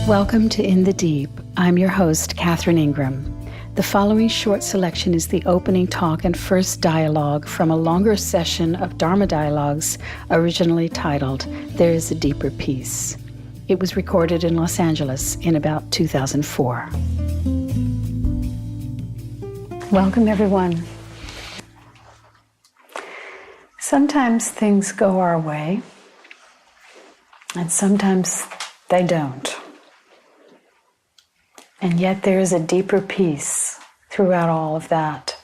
Welcome to In the Deep. I'm your host, Catherine Ingram. The following short selection is the opening talk and first dialogue from a longer session of Dharma Dialogues, originally titled, There is a Deeper Peace. It was recorded in Los Angeles in about 2004. Welcome, everyone. Sometimes things go our way, and sometimes they don't. And yet there is a deeper peace throughout all of that.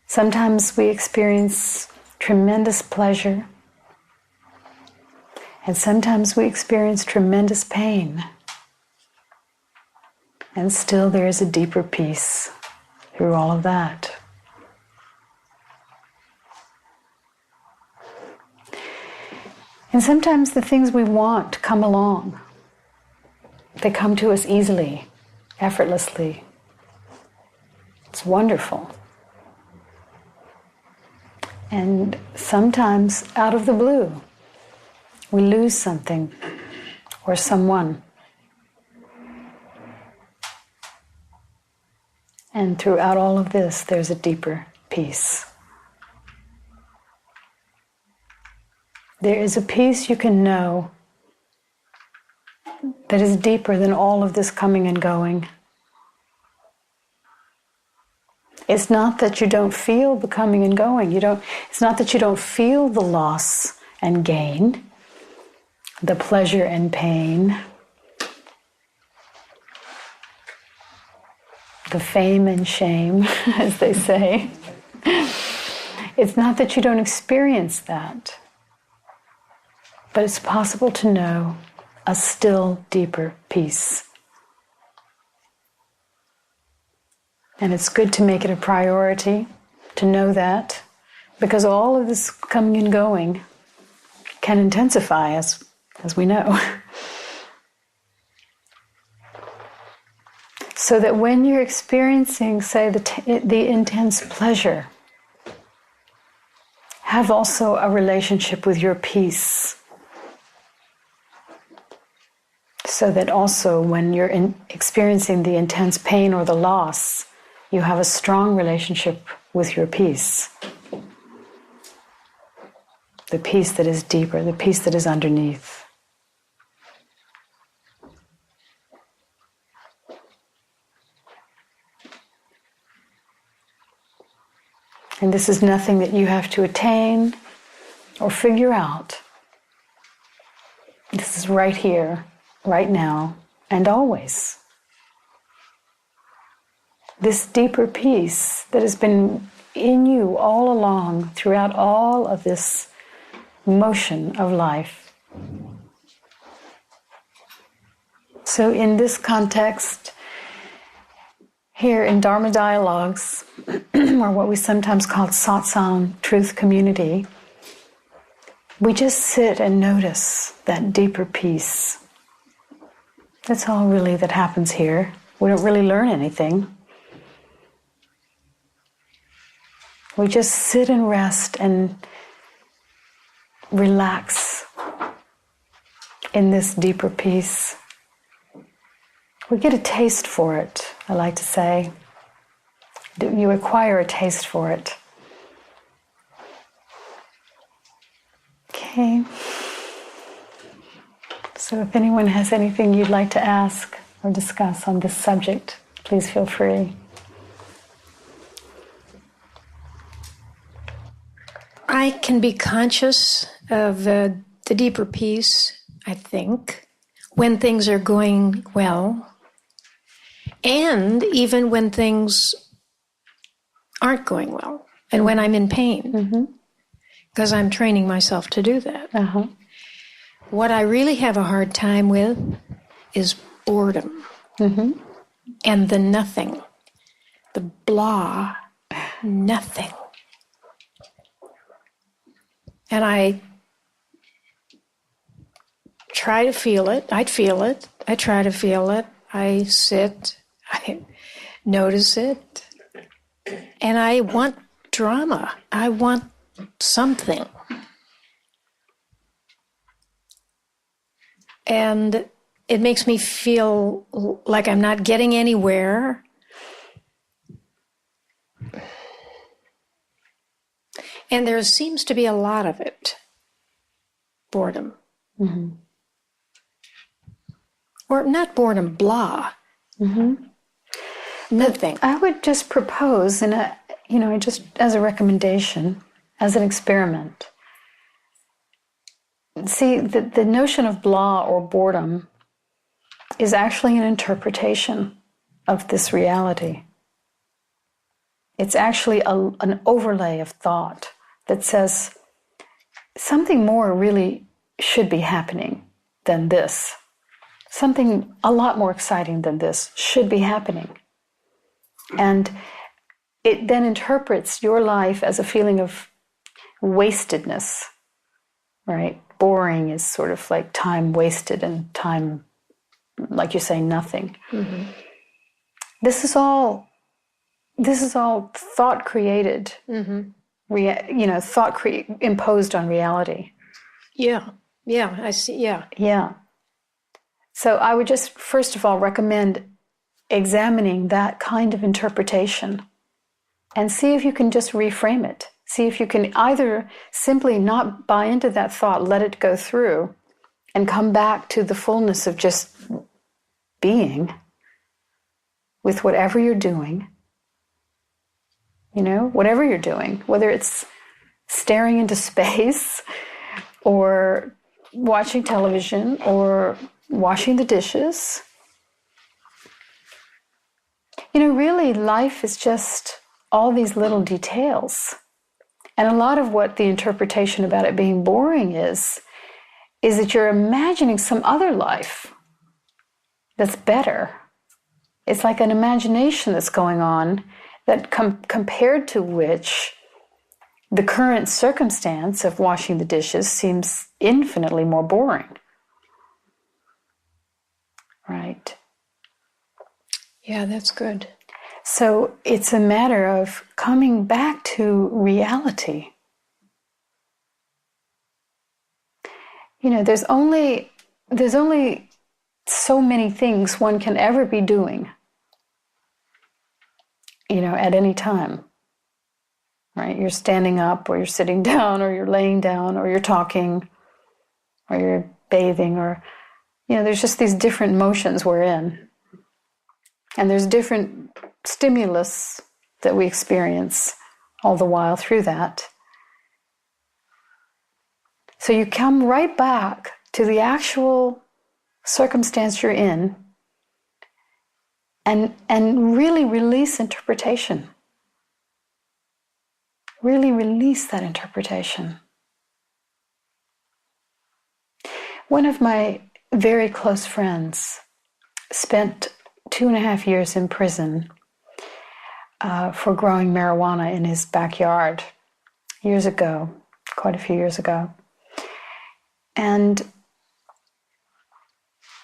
Sometimes we experience tremendous pleasure, and sometimes we experience tremendous pain. And still there is a deeper peace through all of that. And sometimes the things we want come along. They come to us easily, effortlessly. It's wonderful. And sometimes, out of the blue, we lose something or someone. And throughout all of this, there's a deeper peace. There is a peace you can know that is deeper than all of this coming and going. It's not that you don't feel the coming and going. It's not that you don't feel the loss and gain, the pleasure and pain, the fame and shame, as they say. It's not that you don't experience that, but it's possible to know a still deeper peace. And it's good to make it a priority to know that, because all of this coming and going can intensify, as we know. So that when you're experiencing, say, the intense pleasure, have also a relationship with your peace. So that also when you're experiencing the intense pain or the loss, you have a strong relationship with your peace. The peace that is deeper, the peace that is underneath. And this is nothing that you have to attain or figure out. This is right here, right now, and always. This deeper peace that has been in you all along, throughout all of this motion of life. So in this context, here in Dharma Dialogues, or what we sometimes call satsang, truth community, we just sit and notice that deeper peace. That's all really that happens here. We don't really learn anything. We just sit and rest and relax in this deeper peace. We get a taste for it, I like to say. You acquire a taste for it. Okay. So if anyone has anything you'd like to ask or discuss on this subject, please feel free. I can be conscious of the deeper peace, I think, when things are going well, and even when things aren't going well, and when I'm in pain, because I'm training myself to do that. What I really have a hard time with is boredom and the nothing, the blah, nothing. And I try to feel it. I feel it. I try to feel it. I sit. I notice it. And I want drama. I want something. And it makes me feel like I'm not getting anywhere. And there seems to be a lot of it. Boredom. Mm-hmm. Or not boredom, blah. Mm-hmm. Nothing. I would just propose, just as a recommendation, as an experiment. See, the notion of blah or boredom is actually an interpretation of this reality. It's actually an overlay of thought that says something more really should be happening than this. Something a lot more exciting than this should be happening. And it then interprets your life as a feeling of wastedness, right? Boring is sort of like time wasted and time, like you say, nothing. Mm-hmm. This is all thought created, thought imposed on reality. Yeah, I see, yeah. Yeah. So I would just, first of all, recommend examining that kind of interpretation and see if you can just reframe it. See if you can either simply not buy into that thought, let it go through, and come back to the fullness of just being with whatever you're doing. Whatever you're doing, whether it's staring into space or watching television or washing the dishes. Really, life is just all these little details. And a lot of what the interpretation about it being boring is that you're imagining some other life that's better. It's like an imagination that's going on that compared to which the current circumstance of washing the dishes seems infinitely more boring. Right? Yeah, that's good. So it's a matter of coming back to reality. There's only so many things one can ever be doing, at any time. Right? You're standing up, or you're sitting down, or you're laying down, or you're talking, or you're bathing, or, there's just these different motions we're in. And there's different stimulus that we experience all the while through that. So you come right back to the actual circumstance you're in and really release interpretation. Really release that interpretation. One of my very close friends spent 2.5 years in prison for growing marijuana in his backyard years ago, quite a few years ago. And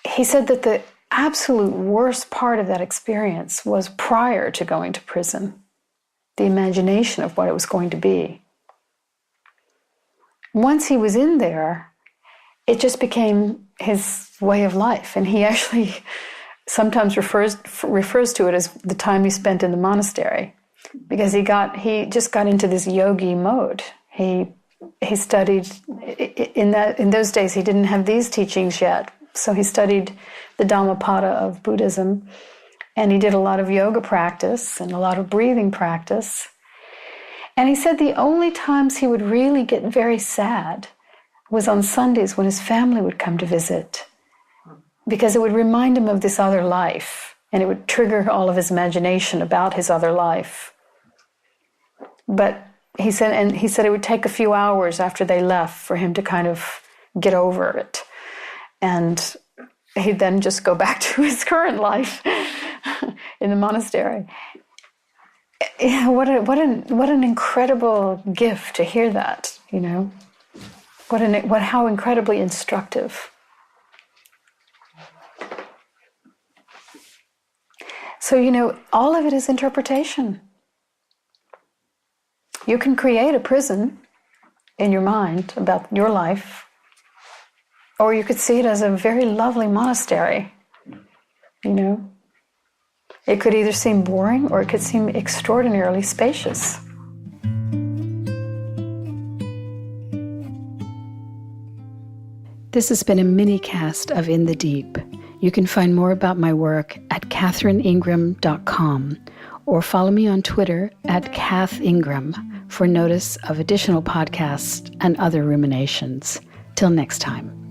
he said that the absolute worst part of that experience was prior to going to prison, the imagination of what it was going to be. Once he was in there, it just became his way of life. And he actually sometimes refers to it as the time he spent in the monastery, because he just got into this yogi mode. He studied in those days. He didn't have these teachings yet, so he studied the Dhammapada of Buddhism, and he did a lot of yoga practice and a lot of breathing practice. And he said the only times he would really get very sad was on Sundays when his family would come to visit, because it would remind him of this other life, and it would trigger all of his imagination about his other life. But he said it would take a few hours after they left for him to kind of get over it. And he'd then just go back to his current life in the monastery. Yeah, what an incredible gift to hear that, how incredibly instructive. So, all of it is interpretation. You can create a prison in your mind about your life, Or you could see it as a very lovely monastery, you know. It could either seem boring or it could seem extraordinarily spacious. This has been a mini-cast of In the Deep. You can find more about my work at catherineingram.com or follow me on Twitter at Cath Ingram for notice of additional podcasts and other ruminations. Till next time.